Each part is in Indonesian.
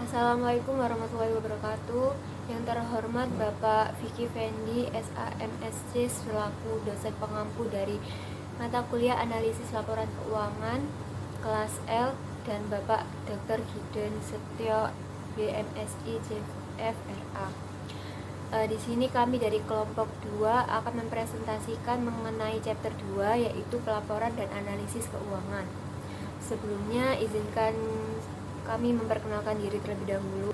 Assalamualaikum warahmatullahi wabarakatuh. Yang terhormat Bapak Vicky Fendi, SAMSC selaku dosen pengampu dari mata kuliah analisis laporan keuangan kelas L, dan Bapak Dr. Giden Setio, BMSI JFRA. Di sini kami dari kelompok 2 akan mempresentasikan mengenai chapter 2, yaitu pelaporan dan analisis keuangan. Sebelumnya izinkan kami memperkenalkan diri terlebih dahulu.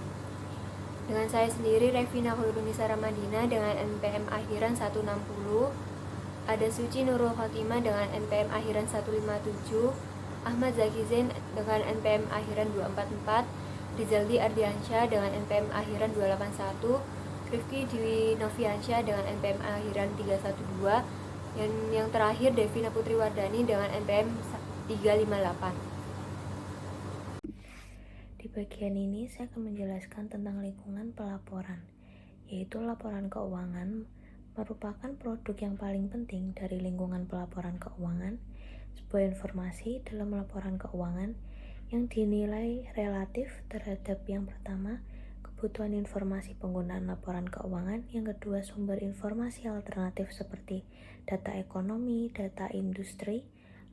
Dengan saya sendiri, Revina Khuludunisa Ramadina dengan NPM akhiran 160, Ada Suci Nurul Khotimah dengan NPM akhiran 157, Ahmad Zaki Zain dengan NPM akhiran 244, Rizaldi Ardiansyah dengan NPM akhiran 281, Rifki Dwi Noviansyah dengan NPM akhiran 312, dan yang terakhir Devina Putri Wardani dengan NPM 358. Di bagian ini saya akan menjelaskan tentang lingkungan pelaporan, yaitu laporan keuangan merupakan produk yang paling penting dari lingkungan pelaporan keuangan, sebuah informasi dalam laporan keuangan yang dinilai relatif terhadap yang pertama, kebutuhan informasi penggunaan laporan keuangan, yang kedua, sumber informasi alternatif seperti data ekonomi, data industri,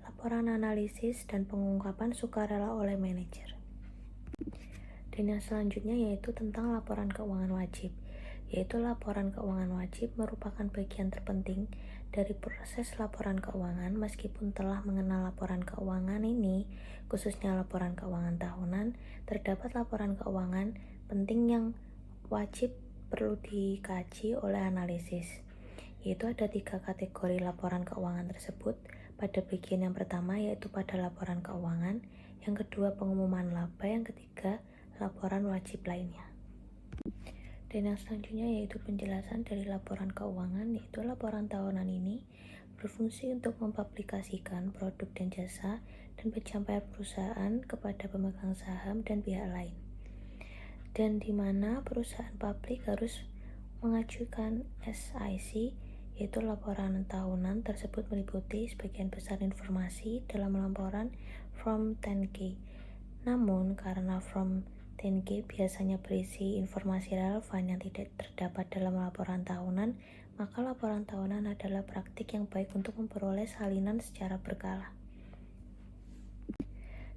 laporan analisis, dan pengungkapan sukarela oleh manajer. Dan yang selanjutnya yaitu tentang laporan keuangan wajib, yaitu laporan keuangan wajib merupakan bagian terpenting dari proses laporan keuangan. Meskipun telah mengenal laporan keuangan ini, khususnya laporan keuangan tahunan, terdapat laporan keuangan penting yang wajib perlu dikaji oleh analisis, yaitu ada 3 kategori laporan keuangan tersebut. Pada bagian yang pertama yaitu pada laporan keuangan, yang kedua pengumuman laba, yang ketiga laporan wajib lainnya. Dan yang selanjutnya yaitu penjelasan dari laporan keuangan, yaitu laporan tahunan ini berfungsi untuk mempublikasikan produk dan jasa dan pencapaian perusahaan kepada pemegang saham dan pihak lain, dan di mana perusahaan publik harus mengajukan SIC, yaitu laporan tahunan tersebut meliputi sebagian besar informasi dalam laporan Form 10K. Namun karena Form 10K biasanya berisi informasi relevan yang tidak terdapat dalam laporan tahunan, maka laporan tahunan adalah praktik yang baik untuk memperoleh salinan secara berkala.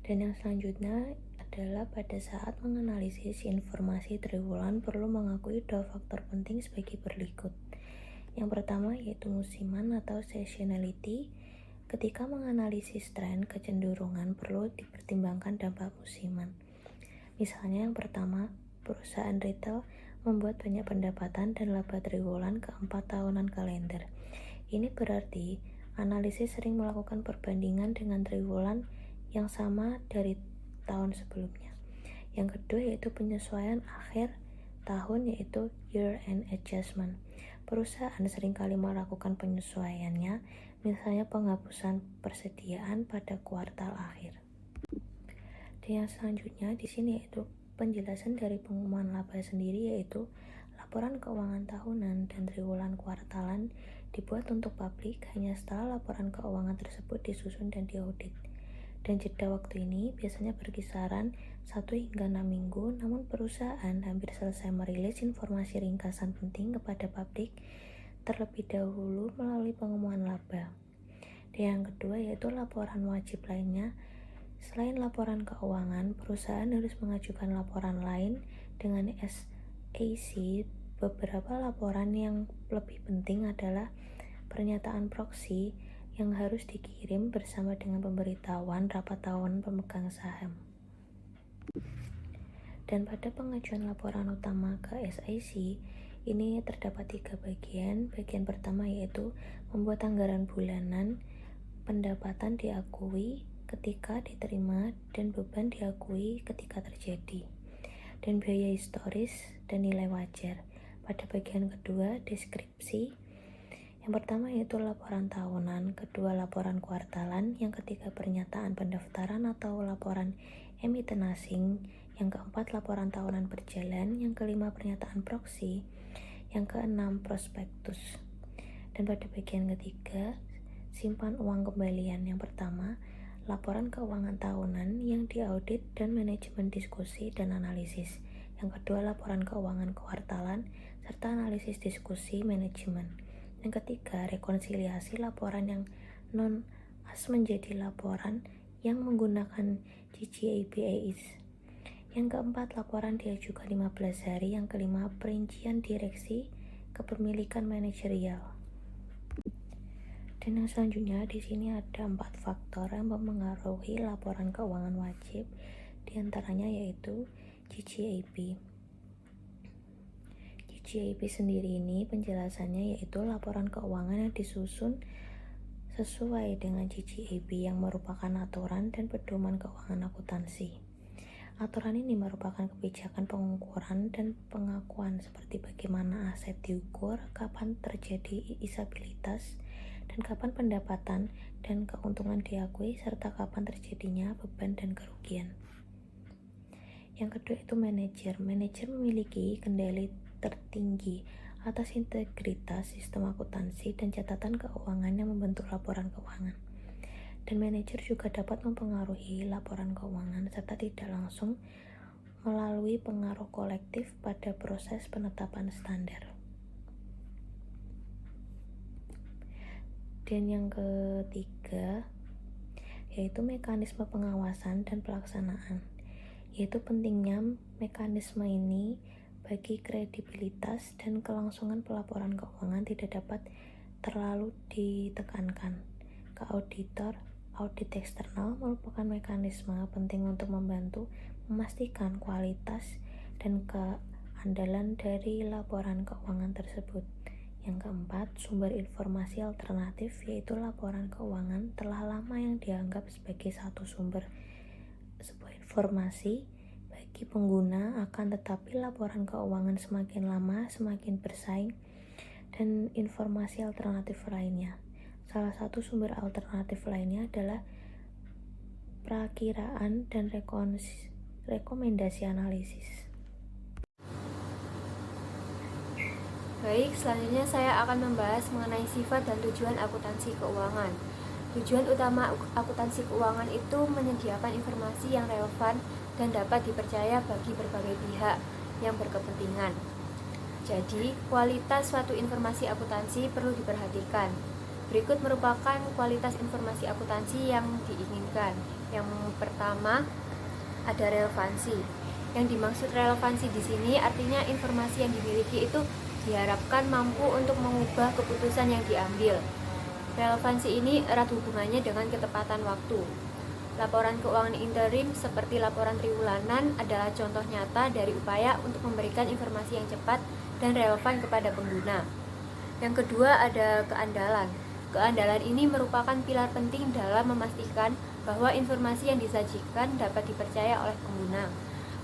Dan yang selanjutnya adalah pada saat menganalisis informasi triwulan perlu mengakui 2 faktor penting sebagai berikut. Yang pertama yaitu musiman atau seasonality. Ketika menganalisis tren kecenderungan perlu dipertimbangkan dampak musiman. Misalnya yang pertama, perusahaan retail membuat banyak pendapatan dan laba triwulan ke-4 tahunan kalender. Ini berarti analisis sering melakukan perbandingan dengan triwulan yang sama dari tahun sebelumnya. Yang kedua yaitu penyesuaian akhir tahun, yaitu year-end adjustment. Perusahaan seringkali melakukan penyesuaiannya, misalnya penghapusan persediaan pada kuartal akhir. Dan yang selanjutnya di sini yaitu penjelasan dari pengumuman laba sendiri, yaitu laporan keuangan tahunan dan triwulan kuartalan dibuat untuk publik hanya setelah laporan keuangan tersebut disusun dan diaudit. Dan jeda waktu ini biasanya berkisaran 1 hingga 6 minggu, namun perusahaan hampir selesai merilis informasi ringkasan penting kepada publik terlebih dahulu melalui pengumuman laba. Dan yang kedua yaitu laporan wajib lainnya. Selain laporan keuangan, perusahaan harus mengajukan laporan lain dengan SAC. Beberapa laporan yang lebih penting adalah pernyataan proksi yang harus dikirim bersama dengan pemberitahuan rapat tahunan pemegang saham. Dan pada pengajuan laporan utama ke SIC, ini terdapat 3 bagian. Bagian pertama yaitu membuat anggaran bulanan, pendapatan diakui ketika diterima dan beban diakui ketika terjadi, dan biaya historis dan nilai wajar. Pada bagian kedua, deskripsi. Yang pertama yaitu laporan tahunan, kedua laporan kuartalan, yang ketiga pernyataan pendaftaran atau laporan emiten asing, yang keempat laporan tahunan berjalan, yang kelima pernyataan proksi, yang keenam prospektus. Dan pada bagian ketiga, simpan uang kembalian. Yang pertama, laporan keuangan tahunan yang diaudit dan manajemen diskusi dan analisis. Yang kedua, laporan keuangan kuartalan serta analisis diskusi manajemen. Yang ketiga, rekonsiliasi laporan yang non-as menjadi laporan yang menggunakan GGAPAIS. Yang keempat, laporan diajukan 15 hari. Yang kelima, perincian direksi kepemilikan manajerial. Dan yang selanjutnya di sini ada 4 faktor yang mempengaruhi laporan keuangan wajib, diantaranya yaitu GGAP. GGAP sendiri ini penjelasannya yaitu laporan keuangan yang disusun sesuai dengan GGAP yang merupakan aturan dan pedoman keuangan akuntansi. Aturan ini merupakan kebijakan pengukuran dan pengakuan seperti bagaimana aset diukur, kapan terjadi isabilitas, dan kapan pendapatan dan keuntungan diakui, serta kapan terjadinya beban dan kerugian. Yang kedua itu manajer. Manajer memiliki kendali tertinggi atas integritas sistem akuntansi dan catatan keuangan yang membentuk laporan keuangan. Dan manajer juga dapat mempengaruhi laporan keuangan serta tidak langsung melalui pengaruh kolektif pada proses penetapan standar. Dan yang ketiga yaitu mekanisme pengawasan dan pelaksanaan, yaitu pentingnya mekanisme ini bagi kredibilitas dan kelangsungan pelaporan keuangan tidak dapat terlalu ditekankan ke auditor. Audit eksternal merupakan mekanisme penting untuk membantu memastikan kualitas dan keandalan dari laporan keuangan tersebut. Yang keempat, sumber informasi alternatif, yaitu laporan keuangan telah lama yang dianggap sebagai satu sumber sebuah informasi bagi pengguna, akan tetapi laporan keuangan semakin lama semakin bersaing dan informasi alternatif lainnya. Salah satu sumber alternatif lainnya adalah perakiraan dan rekomendasi analisis. Baik, selanjutnya saya akan membahas mengenai sifat dan tujuan akuntansi keuangan. Tujuan utama akuntansi keuangan itu menyediakan informasi yang relevan dan dapat dipercaya bagi berbagai pihak yang berkepentingan. Jadi, kualitas suatu informasi akuntansi perlu diperhatikan. Berikut merupakan kualitas informasi akuntansi yang diinginkan. Yang pertama, ada relevansi. Yang dimaksud relevansi di sini artinya informasi yang dimiliki itu diharapkan mampu untuk mengubah keputusan yang diambil. Relevansi ini erat hubungannya dengan ketepatan waktu. Laporan keuangan interim seperti laporan triwulan adalah contoh nyata dari upaya untuk memberikan informasi yang cepat dan relevan kepada pengguna. Yang kedua ada keandalan. Keandalan ini merupakan pilar penting dalam memastikan bahwa informasi yang disajikan dapat dipercaya oleh pengguna.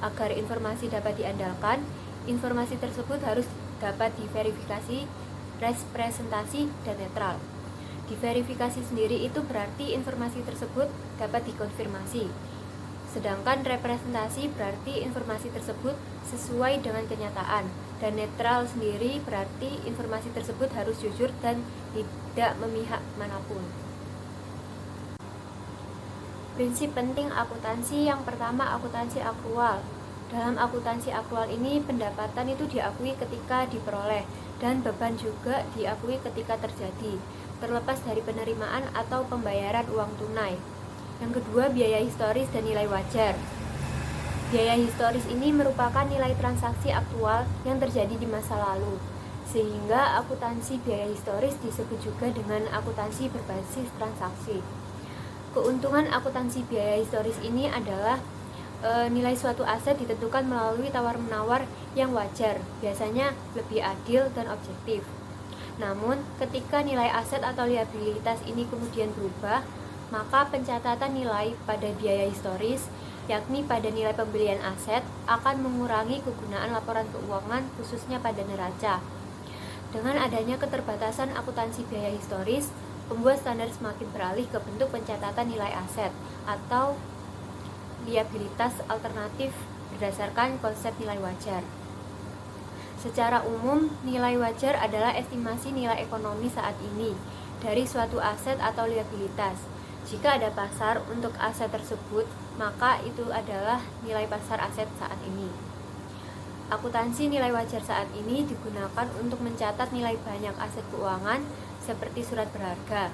Agar informasi dapat diandalkan, informasi tersebut harus dapat diverifikasi, representasi, dan netral. Diverifikasi sendiri itu berarti informasi tersebut dapat dikonfirmasi. Sedangkan representasi berarti informasi tersebut sesuai dengan kenyataan. Dan netral sendiri berarti informasi tersebut harus jujur dan tidak memihak manapun. Prinsip penting akuntansi yang pertama, akuntansi akrual. Dalam akuntansi akrual ini pendapatan itu diakui ketika diperoleh dan beban juga diakui ketika terjadi, terlepas dari penerimaan atau pembayaran uang tunai. Yang kedua, biaya historis dan nilai wajar. Biaya historis ini merupakan nilai transaksi aktual yang terjadi di masa lalu, sehingga akuntansi biaya historis disebut juga dengan akuntansi berbasis transaksi. Keuntungan akuntansi biaya historis ini adalah nilai suatu aset ditentukan melalui tawar-menawar yang wajar, biasanya lebih adil dan objektif. Namun, ketika nilai aset atau liabilitas ini kemudian berubah, maka pencatatan nilai pada biaya historis, yakni pada nilai pembelian aset, akan mengurangi kegunaan laporan keuangan khususnya pada neraca. Dengan adanya keterbatasan akuntansi biaya historis, pembuat standar semakin beralih ke bentuk pencatatan nilai aset atau liabilitas alternatif berdasarkan konsep nilai wajar. Secara umum, nilai wajar adalah estimasi nilai ekonomi saat ini dari suatu aset atau liabilitas. Jika ada pasar untuk aset tersebut, maka itu adalah nilai pasar aset saat ini. Akuntansi nilai wajar saat ini digunakan untuk mencatat nilai banyak aset keuangan seperti surat berharga.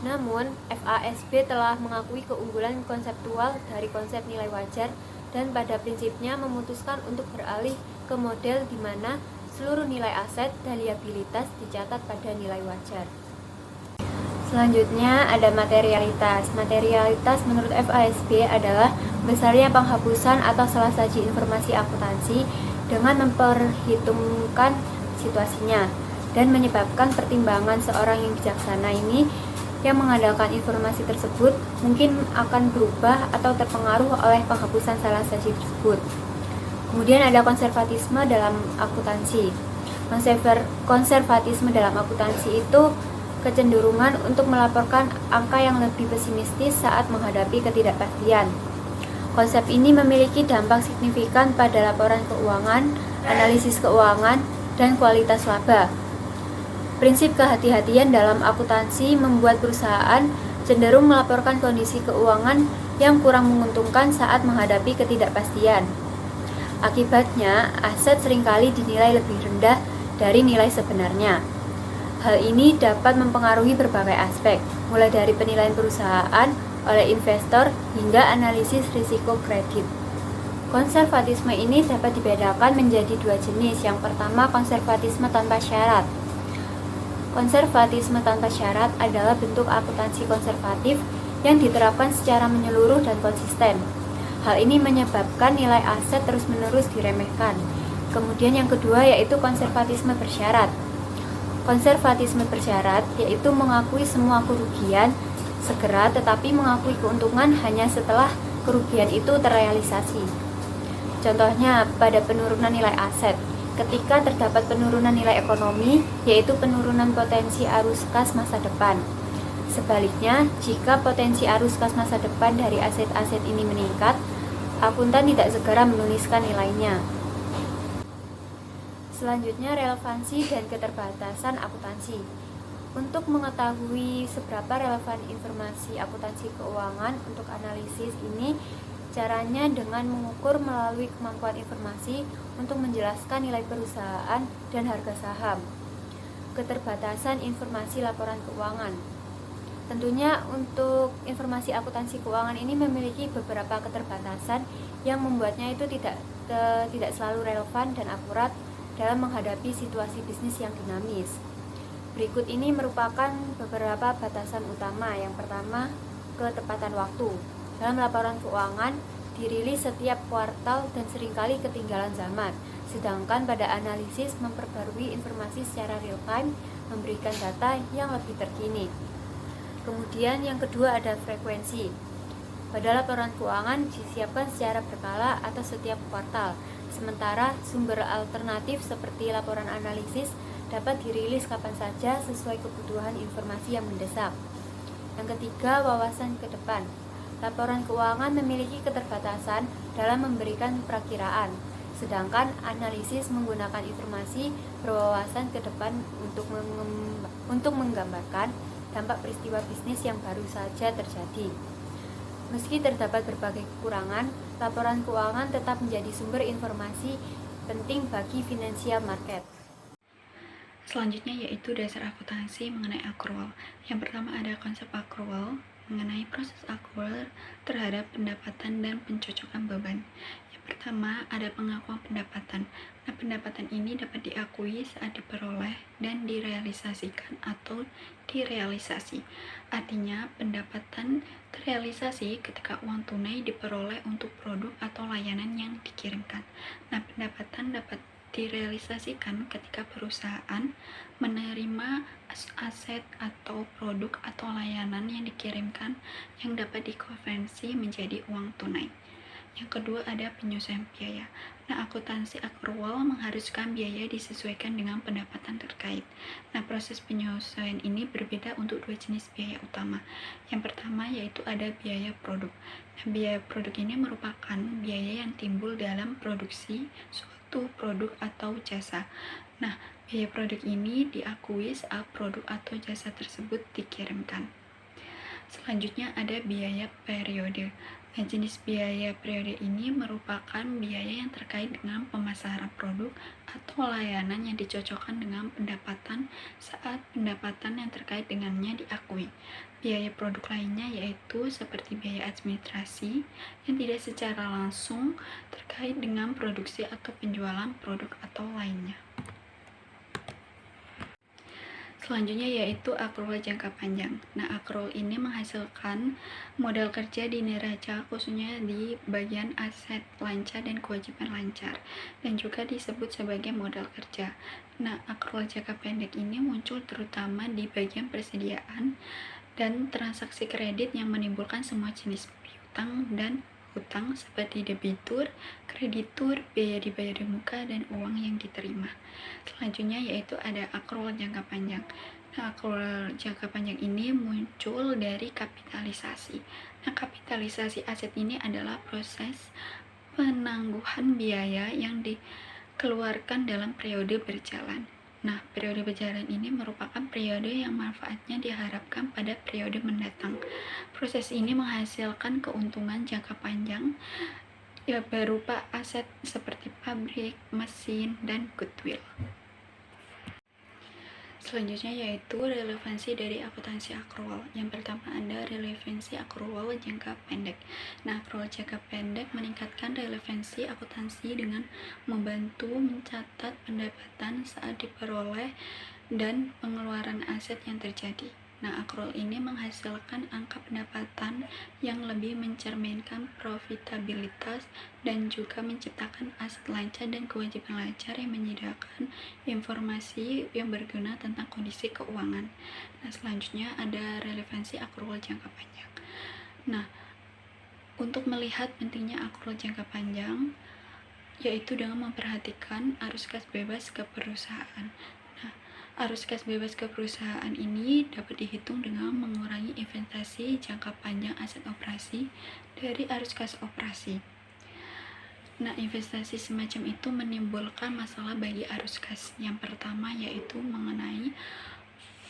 Namun, FASB telah mengakui keunggulan konseptual dari konsep nilai wajar dan pada prinsipnya memutuskan untuk beralih ke model di mana seluruh nilai aset dan liabilitas dicatat pada nilai wajar. Selanjutnya ada materialitas. Materialitas menurut FASB adalah besarnya penghapusan atau salah saji informasi akuntansi dengan memperhitungkan situasinya dan menyebabkan pertimbangan seorang yang bijaksana ini yang mengandalkan informasi tersebut mungkin akan berubah atau terpengaruh oleh penghapusan salah saji tersebut. Kemudian ada konservatisme dalam akuntansi. Konservatisme dalam akuntansi itu kecenderungan untuk melaporkan angka yang lebih pesimistis saat menghadapi ketidakpastian. Konsep ini memiliki dampak signifikan pada laporan keuangan, analisis keuangan, dan kualitas laba. Prinsip kehati-hatian dalam akuntansi membuat perusahaan cenderung melaporkan kondisi keuangan yang kurang menguntungkan saat menghadapi ketidakpastian. Akibatnya, aset seringkali dinilai lebih rendah dari nilai sebenarnya. Hal ini dapat mempengaruhi berbagai aspek, mulai dari penilaian perusahaan oleh investor hingga analisis risiko kredit. Konservatisme ini dapat dibedakan menjadi dua jenis. Yang pertama, konservatisme tanpa syarat. Konservatisme tanpa syarat adalah bentuk akuntansi konservatif yang diterapkan secara menyeluruh dan konsisten. Hal ini menyebabkan nilai aset terus-menerus diremehkan. Kemudian yang kedua yaitu konservatisme bersyarat. Konservatisme bersyarat yaitu mengakui semua kerugian segera tetapi mengakui keuntungan hanya setelah kerugian itu terrealisasi. Contohnya pada penurunan nilai aset, ketika terdapat penurunan nilai ekonomi yaitu penurunan potensi arus kas masa depan. Sebaliknya, jika potensi arus kas masa depan dari aset-aset ini meningkat, akuntan tidak segera menuliskan nilainya. Selanjutnya, relevansi dan keterbatasan akuntansi. Untuk mengetahui seberapa relevan informasi akuntansi keuangan untuk analisis ini, caranya dengan mengukur melalui kemampuan informasi untuk menjelaskan nilai perusahaan dan harga saham. Keterbatasan informasi laporan keuangan. Tentunya untuk informasi akuntansi keuangan ini memiliki beberapa keterbatasan yang membuatnya itu tidak selalu relevan dan akurat dalam menghadapi situasi bisnis yang dinamis. Berikut ini merupakan beberapa batasan utama. Yang pertama, ketepatan waktu. Dalam laporan keuangan, dirilis setiap kuartal dan seringkali ketinggalan zaman. Sedangkan pada analisis memperbarui informasi secara real time, memberikan data yang lebih terkini. Kemudian yang kedua ada frekuensi. Pada laporan keuangan disiapkan secara berkala atau setiap kuartal. Sementara sumber alternatif seperti laporan analisis dapat dirilis kapan saja sesuai kebutuhan informasi yang mendesak. Yang ketiga, wawasan ke depan. Laporan keuangan memiliki keterbatasan dalam memberikan perakiraan, sedangkan analisis menggunakan informasi berwawasan ke depan untuk menggambarkan dampak peristiwa bisnis yang baru saja terjadi. Meski terdapat berbagai kekurangan, laporan keuangan tetap menjadi sumber informasi penting bagi financial market. Selanjutnya yaitu dasar akuntansi mengenai accrual. Yang pertama ada konsep accrual mengenai proses accrual terhadap pendapatan dan pencocokan beban. Yang pertama ada pengakuan pendapatan. Nah, pendapatan ini dapat diakui saat diperoleh dan direalisasikan atau direalisasi. Artinya, pendapatan terrealisasi ketika uang tunai diperoleh untuk produk atau layanan yang dikirimkan. Nah, pendapatan dapat direalisasikan ketika perusahaan menerima aset atau produk atau layanan yang dikirimkan yang dapat dikonversi menjadi uang tunai. Yang kedua ada penyesuaian biaya. Nah, akuntansi accrual mengharuskan biaya disesuaikan dengan pendapatan terkait. Nah, proses penyesuaian ini berbeda untuk dua jenis biaya utama. Yang pertama yaitu ada biaya produk. Nah, biaya produk ini merupakan biaya yang timbul dalam produksi suatu produk atau jasa. Nah, biaya produk ini diakui saat produk atau jasa tersebut dikirimkan. Selanjutnya ada biaya periode. Nah, jenis biaya periode ini merupakan biaya yang terkait dengan pemasaran produk atau layanan yang dicocokkan dengan pendapatan saat pendapatan yang terkait dengannya diakui. Biaya produk lainnya yaitu seperti biaya administrasi yang tidak secara langsung terkait dengan produksi atau penjualan produk atau lainnya. Selanjutnya yaitu akrual jangka panjang. Nah, akrual ini menghasilkan modal kerja di neraca khususnya di bagian aset lancar dan kewajiban lancar dan juga disebut sebagai modal kerja. Nah, akrual jangka pendek ini muncul terutama di bagian persediaan dan transaksi kredit yang menimbulkan semua jenis piutang dan hutang seperti debitur, kreditur, biaya dibayar di muka, dan uang yang diterima. Selanjutnya yaitu ada akrual jangka panjang. Nah, akrual jangka panjang ini muncul dari kapitalisasi. Nah, kapitalisasi aset ini adalah proses penangguhan biaya yang dikeluarkan dalam periode berjalan. Nah, periode berjalan ini merupakan periode yang manfaatnya diharapkan pada periode mendatang. Proses ini menghasilkan keuntungan jangka panjang ya berupa aset seperti pabrik, mesin, dan goodwill. Selanjutnya yaitu relevansi dari akuntansi akrual. Yang pertama ada relevansi akrual jangka pendek. Nah, akrual jangka pendek meningkatkan relevansi akuntansi dengan membantu mencatat pendapatan saat diperoleh dan pengeluaran aset yang terjadi. Nah, akrual ini menghasilkan angka pendapatan yang lebih mencerminkan profitabilitas dan juga menciptakan aset lancar dan kewajiban lancar yang menyediakan informasi yang berguna tentang kondisi keuangan. Nah, selanjutnya ada relevansi akrual jangka panjang. Nah, untuk melihat pentingnya akrual jangka panjang, yaitu dengan memperhatikan arus kas bebas ke perusahaan. Arus kas bebas ke perusahaan ini dapat dihitung dengan mengurangi investasi jangka panjang aset operasi dari arus kas operasi. Nah, investasi semacam itu menimbulkan masalah bagi arus kas. Yang pertama yaitu mengenai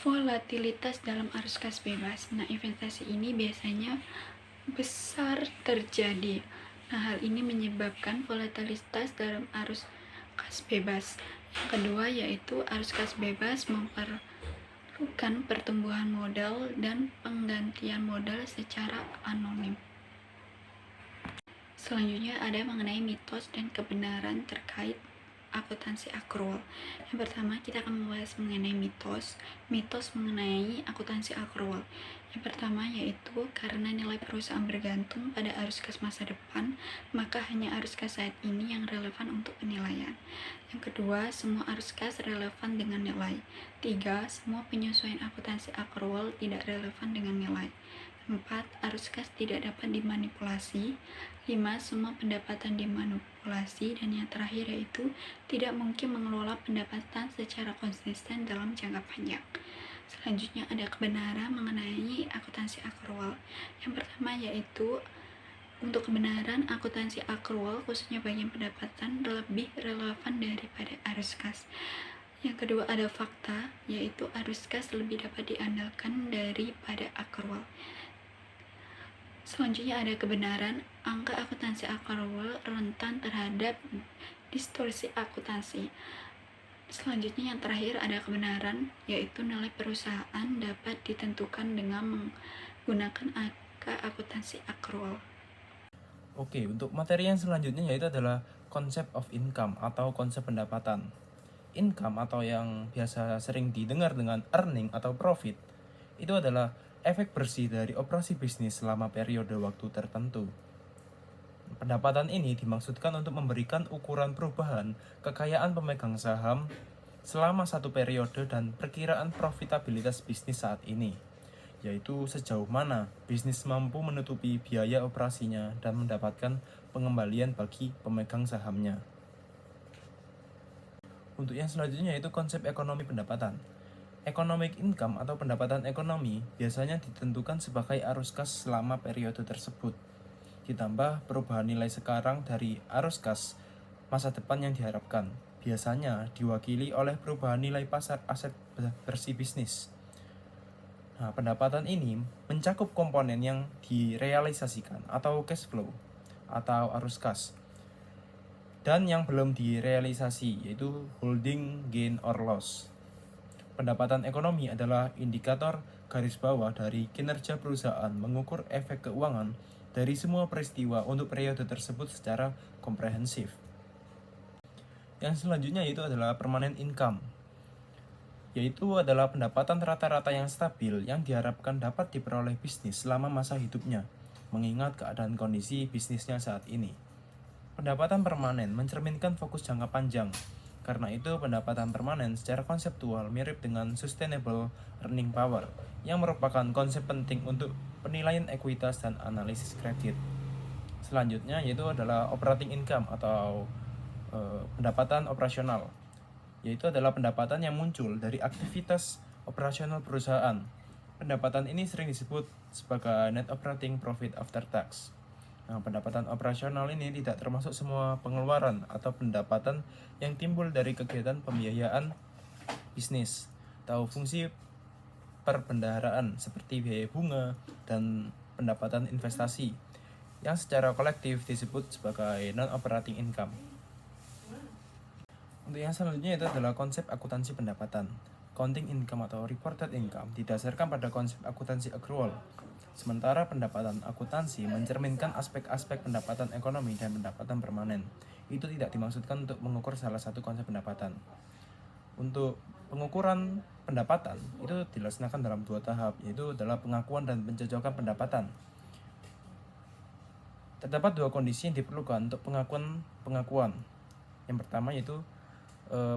volatilitas dalam arus kas bebas. Nah, investasi ini biasanya besar terjadi. Nah, hal ini menyebabkan volatilitas dalam arus kas bebas. Yang kedua yaitu arus kas bebas memperlukan pertumbuhan modal dan penggantian modal secara anonim. Selanjutnya ada mengenai mitos dan kebenaran terkait akuntansi akrual. Yang pertama kita akan membahas mengenai mitos mengenai akuntansi akrual. Yang pertama yaitu karena nilai perusahaan bergantung pada arus kas masa depan, maka hanya arus kas saat ini yang relevan untuk penilaian. Yang kedua, semua arus kas relevan dengan nilai. 3. Semua penyesuaian akuntansi akrual tidak relevan dengan nilai. 4. Arus kas tidak dapat dimanipulasi. 5. Semua pendapatan dimanipulasi. Dan yang terakhir yaitu tidak mungkin mengelola pendapatan secara konsisten dalam jangka panjang. Selanjutnya ada kebenaran mengenai akuntansi akrual. Yang pertama yaitu untuk kebenaran akuntansi akrual khususnya bagian pendapatan lebih relevan daripada arus kas. Yang kedua ada fakta yaitu arus kas lebih dapat diandalkan daripada akrual. Selanjutnya ada kebenaran angka akuntansi akrual rentan terhadap distorsi akuntansi. Selanjutnya yang terakhir ada kebenaran yaitu nilai perusahaan dapat ditentukan dengan menggunakan angka akuntansi akrual. Oke, untuk materi yang selanjutnya yaitu adalah konsep of income atau konsep pendapatan. Income atau yang biasa sering didengar dengan earning atau profit itu adalah efek bersih dari operasi bisnis selama periode waktu tertentu. Pendapatan ini dimaksudkan untuk memberikan ukuran perubahan kekayaan pemegang saham selama satu periode dan perkiraan profitabilitas bisnis saat ini, yaitu sejauh mana bisnis mampu menutupi biaya operasinya dan mendapatkan pengembalian bagi pemegang sahamnya. Untuk yang selanjutnya yaitu konsep ekonomi pendapatan. Economic income atau pendapatan ekonomi biasanya ditentukan sebagai arus kas selama periode tersebut, ditambah perubahan nilai sekarang dari arus kas masa depan yang diharapkan, biasanya diwakili oleh perubahan nilai pasar aset bersih bisnis. Nah, pendapatan ini mencakup komponen yang direalisasikan atau cash flow atau arus kas, dan yang belum direalisasi yaitu holding gain or loss. Pendapatan ekonomi adalah indikator garis bawah dari kinerja perusahaan mengukur efek keuangan dari semua peristiwa untuk periode tersebut secara komprehensif. Yang selanjutnya yaitu adalah permanent income, yaitu adalah pendapatan rata-rata yang stabil yang diharapkan dapat diperoleh bisnis selama masa hidupnya, mengingat keadaan kondisi bisnisnya saat ini. Pendapatan permanen mencerminkan fokus jangka panjang. Karena itu, pendapatan permanen secara konseptual mirip dengan sustainable earning power, yang merupakan konsep penting untuk penilaian ekuitas dan analisis kredit. Selanjutnya yaitu adalah operating income atau pendapatan operasional, yaitu adalah pendapatan yang muncul dari aktivitas operasional perusahaan. Pendapatan ini sering disebut sebagai net operating profit after tax. Nah, pendapatan operasional ini tidak termasuk semua pengeluaran atau pendapatan yang timbul dari kegiatan pembiayaan bisnis atau fungsi perbendaharaan seperti biaya bunga dan pendapatan investasi yang secara kolektif disebut sebagai non-operating income. Untuk yang selanjutnya itu adalah konsep akuntansi pendapatan. Accounting income atau reported income didasarkan pada konsep akuntansi accrual. Sementara pendapatan akuntansi mencerminkan aspek-aspek pendapatan ekonomi dan pendapatan permanen. Itu tidak dimaksudkan untuk mengukur salah satu konsep pendapatan. Untuk pengukuran pendapatan itu dilaksanakan dalam 2 tahap, yaitu adalah pengakuan dan pencocokan pendapatan. Terdapat 2 kondisi yang diperlukan untuk pengakuan. Yang pertama yaitu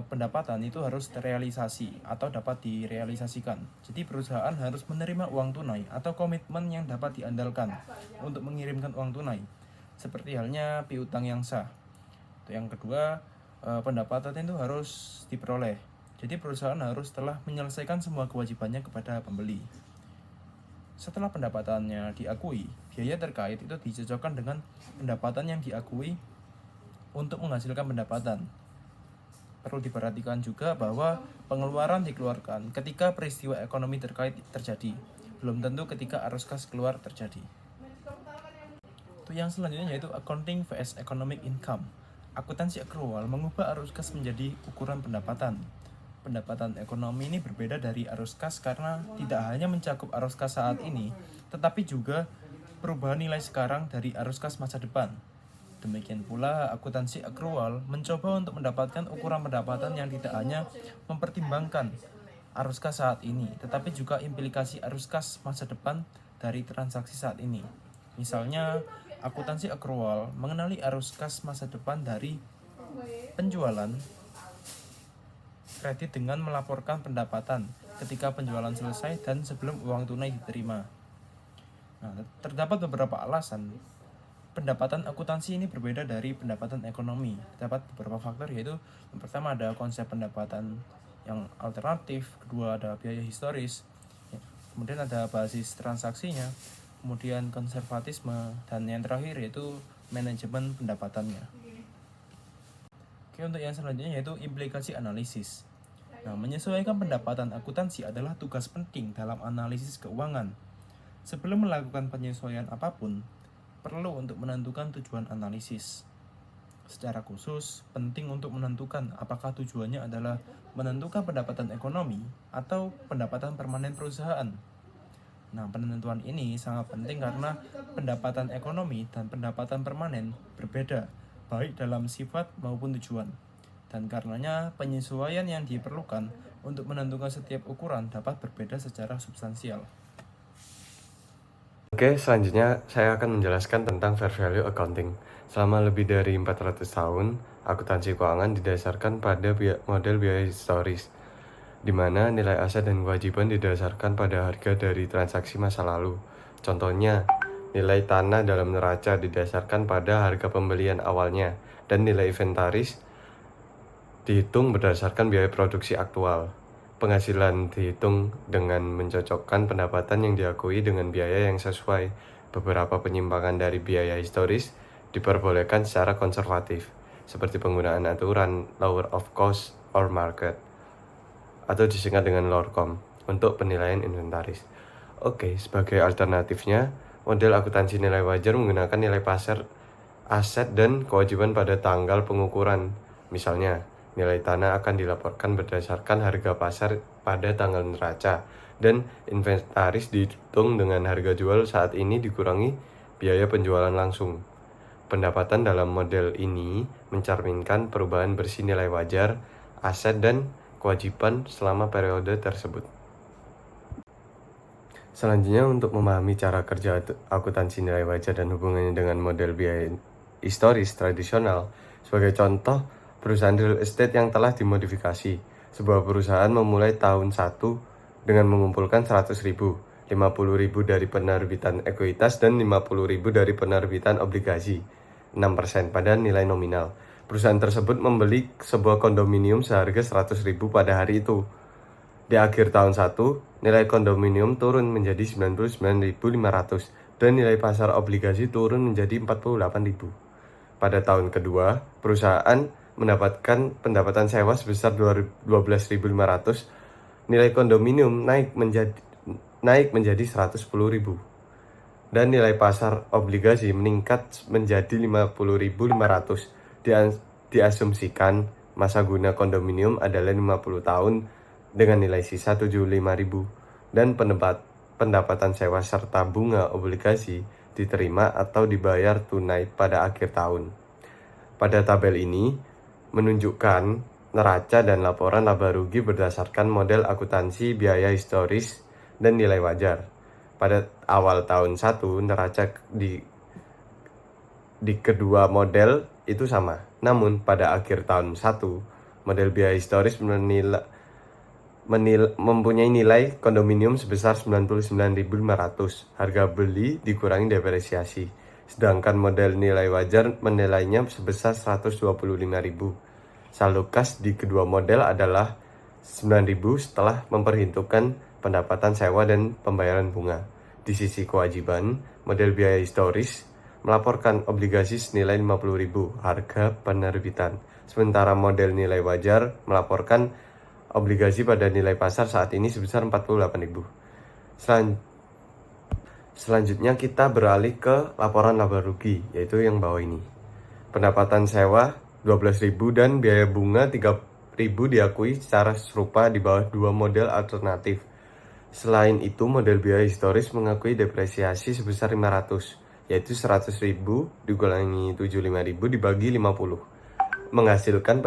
pendapatan itu harus terrealisasi atau dapat direalisasikan. Jadi perusahaan harus menerima uang tunai atau komitmen yang dapat diandalkan untuk mengirimkan uang tunai, seperti halnya piutang yang sah. Yang kedua, pendapatan itu harus diperoleh. Jadi perusahaan harus telah menyelesaikan semua kewajibannya kepada pembeli. Setelah pendapatannya diakui, biaya terkait itu dicocokkan dengan pendapatan yang diakui untuk menghasilkan pendapatan. Perlu diperhatikan juga bahwa pengeluaran dikeluarkan ketika peristiwa ekonomi terkait terjadi, belum tentu ketika arus kas keluar terjadi. Itu yang selanjutnya yaitu accounting vs economic income. Akuntansi accrual mengubah arus kas menjadi ukuran pendapatan. Pendapatan ekonomi ini berbeda dari arus kas karena tidak hanya mencakup arus kas saat ini, tetapi juga perubahan nilai sekarang dari arus kas masa depan. Demikian pula, akuntansi accrual mencoba untuk mendapatkan ukuran pendapatan yang tidak hanya mempertimbangkan arus kas saat ini, tetapi juga implikasi arus kas masa depan dari transaksi saat ini. Misalnya, akuntansi accrual mengenali arus kas masa depan dari penjualan kredit dengan melaporkan pendapatan ketika penjualan selesai dan sebelum uang tunai diterima. Nah, terdapat beberapa alasan pendapatan akuntansi ini berbeda dari pendapatan ekonomi. Terdapat beberapa faktor, yaitu yang pertama ada konsep pendapatan yang alternatif, kedua ada biaya historis, kemudian ada basis transaksinya, kemudian konservatisme, dan yang terakhir yaitu manajemen pendapatannya. Oke, untuk yang selanjutnya yaitu implikasi analisis. Nah, menyesuaikan pendapatan akuntansi adalah tugas penting dalam analisis keuangan. Sebelum melakukan penyesuaian apapun, perlu untuk menentukan tujuan analisis. Secara khusus, penting untuk menentukan apakah tujuannya adalah menentukan pendapatan ekonomi atau pendapatan permanen perusahaan. Nah, penentuan ini sangat penting karena pendapatan ekonomi dan pendapatan permanen berbeda, baik dalam sifat maupun tujuan. Dan karenanya, penyesuaian yang diperlukan untuk menentukan setiap ukuran dapat berbeda secara substansial. Oke, selanjutnya saya akan menjelaskan tentang fair value accounting. Selama lebih dari 400 tahun, akuntansi keuangan didasarkan pada model biaya historis, di mana nilai aset dan kewajiban didasarkan pada harga dari transaksi masa lalu. Contohnya, nilai tanah dalam neraca didasarkan pada harga pembelian awalnya, dan nilai inventaris dihitung berdasarkan biaya produksi aktual. Penghasilan dihitung dengan mencocokkan pendapatan yang diakui dengan biaya yang sesuai. Beberapa penyimpangan dari biaya historis diperbolehkan secara konservatif, seperti penggunaan aturan lower of cost or market, atau disingkat dengan LORCOM, untuk penilaian inventaris. Oke, sebagai alternatifnya, model akuntansi nilai wajar menggunakan nilai pasar aset dan kewajiban pada tanggal pengukuran. Misalnya, nilai tanah akan dilaporkan berdasarkan harga pasar pada tanggal neraca, dan inventaris dihitung dengan harga jual saat ini dikurangi biaya penjualan langsung. Pendapatan dalam model ini mencerminkan perubahan bersih nilai wajar, aset, dan kewajiban selama periode tersebut. Selanjutnya, untuk memahami cara kerja akuntansi nilai wajar dan hubungannya dengan model biaya historis tradisional, sebagai contoh, perusahaan real estate yang telah dimodifikasi. Sebuah perusahaan memulai tahun 1 dengan mengumpulkan 100.000, 50.000 dari penerbitan ekuitas, dan 50.000 dari penerbitan obligasi, 6% pada nilai nominal. Perusahaan tersebut membeli sebuah kondominium seharga 100.000 pada hari itu. Di akhir tahun 1, nilai kondominium turun menjadi 99.500 dan nilai pasar obligasi turun menjadi 48.000. Pada tahun kedua, perusahaan mendapatkan pendapatan sewa sebesar 12.500, nilai kondominium naik menjadi 110.000 dan nilai pasar obligasi meningkat menjadi 50.500. Diasumsikan masa guna kondominium adalah 50 tahun dengan nilai sisa 75.000 dan pendapatan sewa serta bunga obligasi diterima atau dibayar tunai pada akhir tahun. Pada tabel ini menunjukkan neraca dan laporan laba rugi berdasarkan model akuntansi biaya historis dan nilai wajar. Pada awal tahun 1, neraca di kedua model itu sama. Namun pada akhir tahun 1, model biaya historis mempunyai nilai kondominium sebesar 99.500, harga beli dikurangi depresiasi. Sedangkan model nilai wajar menilainya sebesar 125.000. Saldo kas di kedua model adalah 9.000 setelah memperhitungkan pendapatan sewa dan pembayaran bunga. Di sisi kewajiban, model biaya historis melaporkan obligasi senilai 50.000 harga penerbitan. Sementara model nilai wajar melaporkan obligasi pada nilai pasar saat ini sebesar 48.000. Selanjutnya kita beralih ke laporan laba rugi, yaitu yang bawah ini. Pendapatan sewa 12.000 dan biaya bunga 3.000 diakui secara serupa di bawah dua model alternatif. Selain itu, model biaya historis mengakui depresiasi sebesar 500, yaitu 100.000 dikurangi 75.000 dibagi 50, menghasilkan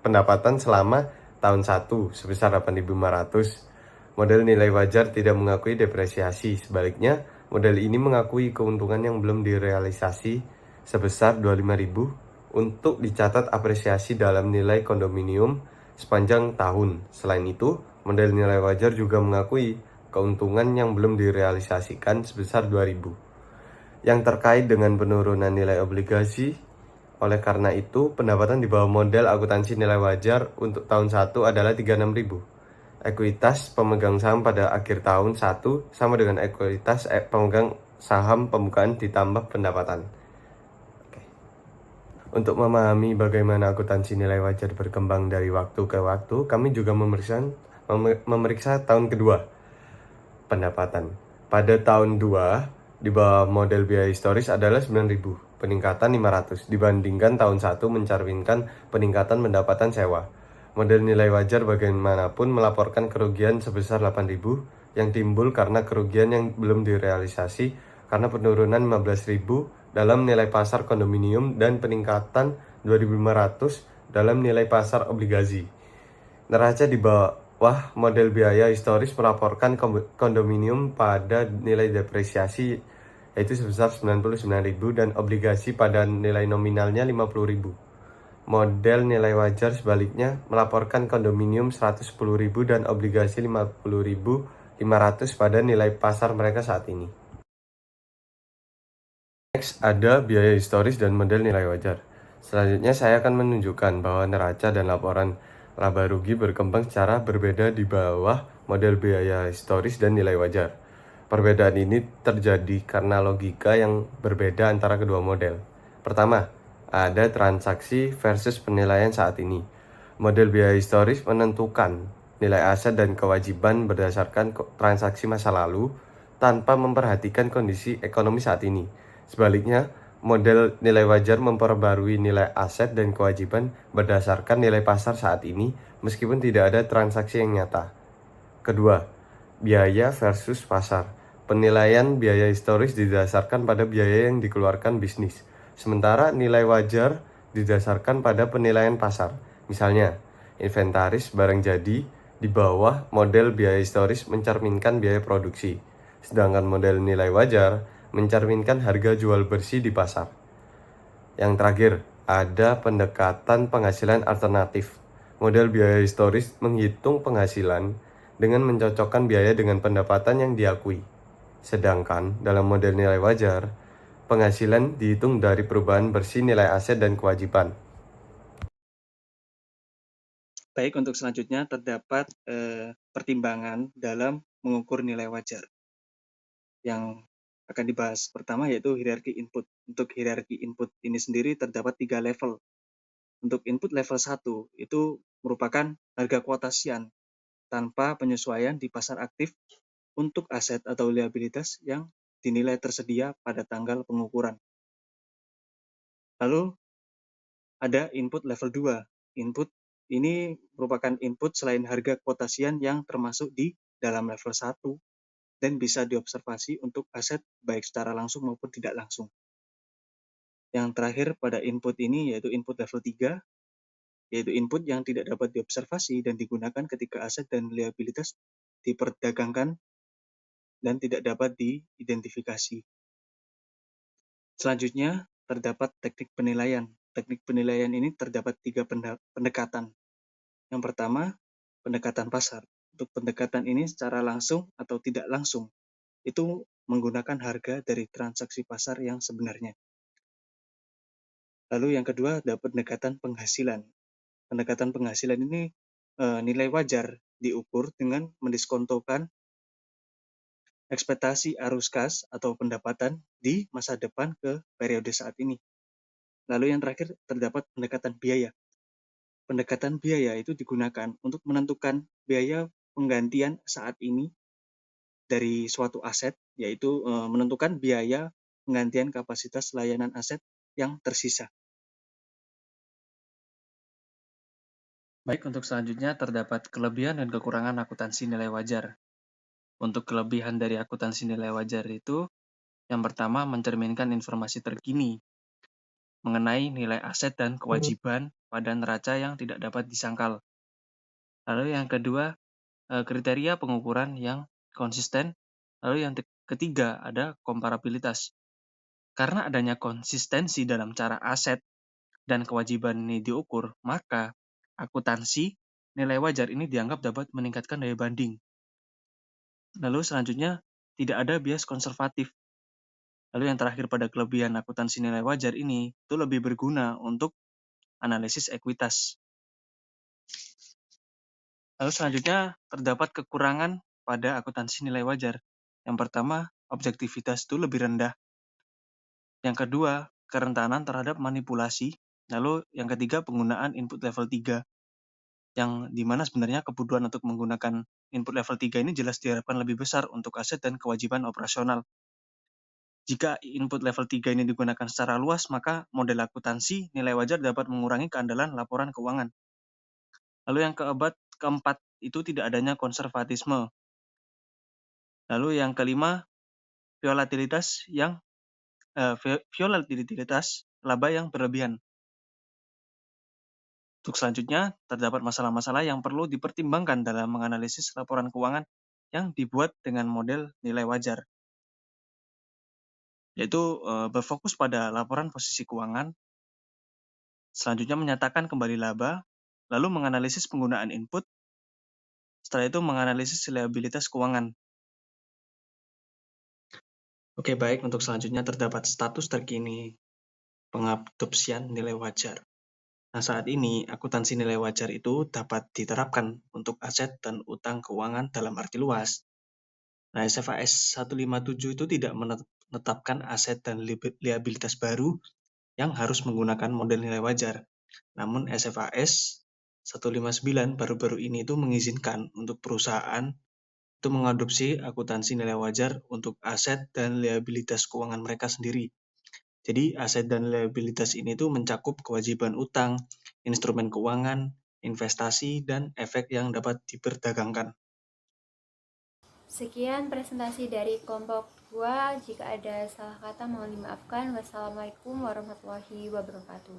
pendapatan selama tahun 1 sebesar 8.500. Model nilai wajar tidak mengakui depresiasi. Sebaliknya, model ini mengakui keuntungan yang belum direalisasi sebesar 25.000 untuk dicatat apresiasi dalam nilai kondominium sepanjang tahun. Selain itu, model nilai wajar juga mengakui keuntungan yang belum direalisasikan sebesar 2.000 yang terkait dengan penurunan nilai obligasi. Oleh karena itu, pendapatan di bawah model akuntansi nilai wajar untuk tahun 1 adalah 36.000. Ekuitas pemegang saham pada akhir tahun 1 sama dengan ekuitas pemegang saham pembukaan ditambah pendapatan. Untuk memahami bagaimana akuntansi nilai wajar berkembang dari waktu ke waktu, kami juga memeriksa tahun kedua pendapatan. Pada tahun 2, di bawah model biaya historis adalah 9.000. Peningkatan 500 dibandingkan tahun 1 mencerminkan peningkatan pendapatan sewa. Model nilai wajar bagaimanapun melaporkan kerugian sebesar 8.000 yang timbul karena kerugian yang belum direalisasi karena penurunan 15.000 dalam nilai pasar kondominium dan peningkatan 2.500 dalam nilai pasar obligasi. Neraca di bawah model biaya historis melaporkan kondominium pada nilai depresiasi yaitu sebesar 99.000 dan obligasi pada nilai nominalnya 50.000. Model nilai wajar sebaliknya melaporkan kondominium 110.000 dan obligasi 50.500 pada nilai pasar mereka saat ini. Next, ada biaya historis dan model nilai wajar. Selanjutnya saya akan menunjukkan bahwa neraca dan laporan laba rugi berkembang secara berbeda di bawah model biaya historis dan nilai wajar. Perbedaan ini terjadi karena logika yang berbeda antara kedua model. Pertama, ada transaksi versus penilaian saat ini. Model biaya historis menentukan nilai aset dan kewajiban berdasarkan transaksi masa lalu tanpa memperhatikan kondisi ekonomi saat ini. Sebaliknya, model nilai wajar memperbarui nilai aset dan kewajiban berdasarkan nilai pasar saat ini meskipun tidak ada transaksi yang nyata. Kedua, biaya versus pasar. Penilaian biaya historis didasarkan pada biaya yang dikeluarkan bisnis, sementara nilai wajar didasarkan pada penilaian pasar. Misalnya, inventaris barang jadi di bawah model biaya historis mencerminkan biaya produksi, sedangkan model nilai wajar mencerminkan harga jual bersih di pasar. Yang terakhir, ada pendekatan penghasilan alternatif. Model biaya historis menghitung penghasilan dengan mencocokkan biaya dengan pendapatan yang diakui. Sedangkan dalam model nilai wajar, penghasilan dihitung dari perubahan bersih nilai aset dan kewajiban. Baik, untuk selanjutnya terdapat pertimbangan dalam mengukur nilai wajar. Yang akan dibahas pertama yaitu hierarki input. Untuk hierarki input ini sendiri terdapat 3 level. Untuk input level 1 itu merupakan harga kuotasian tanpa penyesuaian di pasar aktif untuk aset atau liabilitas yang dinilai tersedia pada tanggal pengukuran. Lalu ada input level 2. Input ini merupakan input selain harga kuotasian yang termasuk di dalam level 1 dan bisa diobservasi untuk aset baik secara langsung maupun tidak langsung. Yang terakhir pada input ini yaitu input level 3, yaitu input yang tidak dapat diobservasi dan digunakan ketika aset dan liabilitas diperdagangkan dan tidak dapat diidentifikasi. Selanjutnya, terdapat teknik penilaian. Teknik penilaian ini terdapat 3 pendekatan. Yang pertama, pendekatan pasar. Untuk pendekatan ini secara langsung atau tidak langsung, itu menggunakan harga dari transaksi pasar yang sebenarnya. Lalu yang kedua, ada pendekatan penghasilan. Pendekatan penghasilan ini nilai wajar diukur dengan mendiskontokan ekspektasi arus kas atau pendapatan di masa depan ke periode saat ini. Lalu yang terakhir terdapat pendekatan biaya. Pendekatan biaya itu digunakan untuk menentukan biaya penggantian saat ini dari suatu aset, yaitu menentukan biaya penggantian kapasitas layanan aset yang tersisa. Baik, untuk selanjutnya terdapat kelebihan dan kekurangan akuntansi nilai wajar. Untuk kelebihan dari akuntansi nilai wajar itu, yang pertama mencerminkan informasi terkini mengenai nilai aset dan kewajiban pada neraca yang tidak dapat disangkal. Lalu yang kedua, kriteria pengukuran yang konsisten. Lalu yang ketiga, ada komparabilitas. Karena adanya konsistensi dalam cara aset dan kewajiban ini diukur, maka akuntansi nilai wajar ini dianggap dapat meningkatkan daya banding. Lalu selanjutnya, tidak ada bias konservatif. Lalu yang terakhir pada kelebihan akuntansi nilai wajar ini, itu lebih berguna untuk analisis ekuitas. Lalu selanjutnya, terdapat kekurangan pada akuntansi nilai wajar. Yang pertama, objektivitas itu lebih rendah. Yang kedua, kerentanan terhadap manipulasi. Lalu yang ketiga, penggunaan input level 3. Yang dimana sebenarnya kebutuhan untuk menggunakan input level 3 ini jelas diharapkan lebih besar untuk aset dan kewajiban operasional. Jika input level 3 ini digunakan secara luas, maka model akuntansi nilai wajar dapat mengurangi keandalan laporan keuangan. Lalu yang keempat itu tidak adanya konservatisme. Lalu yang kelima, volatilitas laba yang berlebihan. Untuk selanjutnya, terdapat masalah-masalah yang perlu dipertimbangkan dalam menganalisis laporan keuangan yang dibuat dengan model nilai wajar, yaitu berfokus pada laporan posisi keuangan, selanjutnya menyatakan kembali laba, lalu menganalisis penggunaan input, setelah itu menganalisis liabilitas keuangan. Oke, baik, untuk selanjutnya terdapat status terkini pengadopsian nilai wajar. Nah, saat ini akuntansi nilai wajar itu dapat diterapkan untuk aset dan utang keuangan dalam arti luas. Nah, SFAS 157 itu tidak menetapkan aset dan liabilitas baru yang harus menggunakan model nilai wajar. Namun SFAS 159 baru-baru ini itu mengizinkan untuk perusahaan itu mengadopsi akuntansi nilai wajar untuk aset dan liabilitas keuangan mereka sendiri. Jadi aset dan liabilitas ini tuh mencakup kewajiban utang, instrumen keuangan, investasi, dan efek yang dapat diperdagangkan. Sekian presentasi dari kelompok 2. Jika ada salah kata mohon dimaafkan. Wassalamualaikum warahmatullahi wabarakatuh.